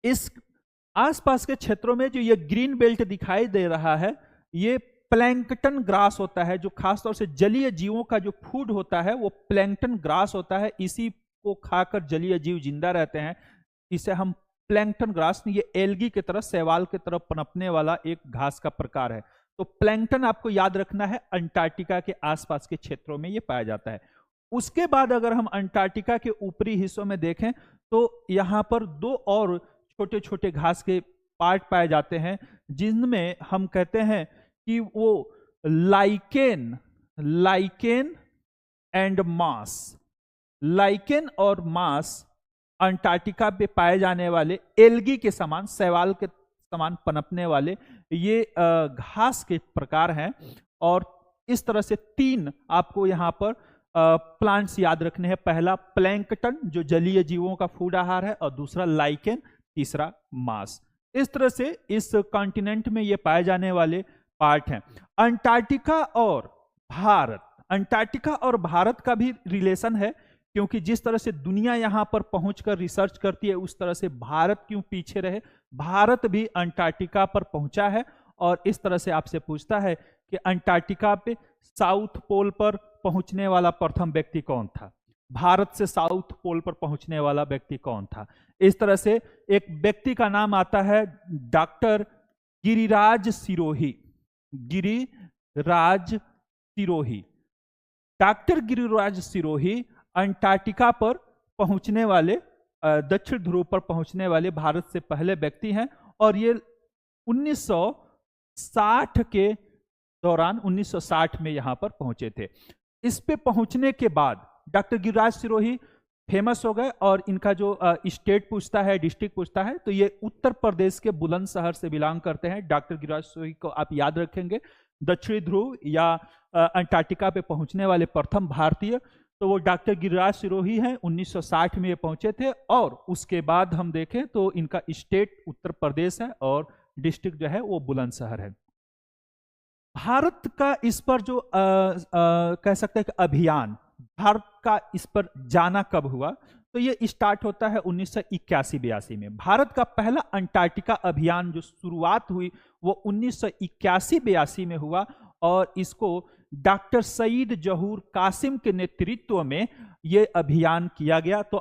इस आसपास के क्षेत्रों में जो ये ग्रीन बेल्ट दिखाई दे रहा है, ये प्लैंकटन ग्रास होता है, जो खासतौर से जलीय जीवों का जो फूड होता है वो प्लैंकटन ग्रास होता है। इसी को खाकर जलीय जीव जिंदा रहते हैं। इसे हम प्लैंकटन ग्रास, ये एल्गी की तरह, शैवाल की तरह पनपने वाला एक घास का प्रकार है। तो प्लैंकटन आपको याद रखना है, अंटार्कटिका के आसपास के क्षेत्रों में ये पाया जाता है। उसके बाद अगर हम अंटार्कटिका के ऊपरी हिस्सों में देखें तो यहां पर दो और छोटे छोटे घास के पार्ट पाए जाते हैं, जिनमें हम कहते हैं कि वो lichen lichen and mass, lichen और मास अंटार्कटिका पे पाए जाने वाले एल्गी के समान, शैवाल के समान पनपने वाले ये घास के प्रकार हैं। और इस तरह से तीन आपको यहाँ पर प्लांट्स याद रखने हैं। पहला प्लैंकटन जो जलीय जीवों का फूड आहार है, और दूसरा लाइकेन, तीसरा मास। इस तरह से इस कॉन्टिनेंट में ये पाए जाने वाले पार्ट हैं। अंटार्कटिका और भारत, अंटार्कटिका और भारत का भी रिलेशन है, क्योंकि जिस तरह से दुनिया यहां पर पहुंचकर रिसर्च करती है, उस तरह से भारत क्यों पीछे रहे। भारत भी अंटार्कटिका पर पहुंचा है और इस तरह से आपसे पूछता है कि अंटार्कटिका पे साउथ पोल पर पहुंचने वाला प्रथम व्यक्ति कौन था, भारत से साउथ पोल पर पहुंचने वाला व्यक्ति कौन था। इस तरह से एक व्यक्ति का नाम आता है doctor Giriraj Sirohi, Giriraj Sirohi. Doctor Giriraj Sirohi Antarctica पर पहुंचने वाले, दक्षिण ध्रुव पर पहुंचने वाले भारत से पहले व्यक्ति हैं। और ये 1960 के दौरान, 1960 में यहां पर पहुंचे थे। इस पे पहुंचने के बाद डॉक्टर गिरिराज सिरोही फेमस हो गए, और इनका जो स्टेट पूछता है, डिस्ट्रिक्ट पूछता है, तो ये उत्तर प्रदेश के बुलंदशहर से बिलोंग करते हैं। डॉक्टर गिरिराज सिरोही को आप याद रखेंगे, दक्षिणी ध्रुव या अंटार्कटिका पे पहुंचने वाले प्रथम भारतीय, तो वो डॉक्टर गिरिराज सिरोही हैं। 1960 में ये पहुंचे थे, और उसके बाद हम देखें तो इनका स्टेट उत्तर प्रदेश है और डिस्ट्रिक्ट जो है वो बुलंदशहर है। भारत का इस पर जो कह सकते हैं कि अभियान, भारत का इस पर जाना कब हुआ, तो ये स्टार्ट होता है 1981-82 में। भारत का पहला अंटार्कटिका अभियान जो शुरुआत हुई वो 1981-82 में हुआ, और इसको डॉक्टर सईद जहूर कासिम के नेतृत्व में ये अभियान किया गया। तो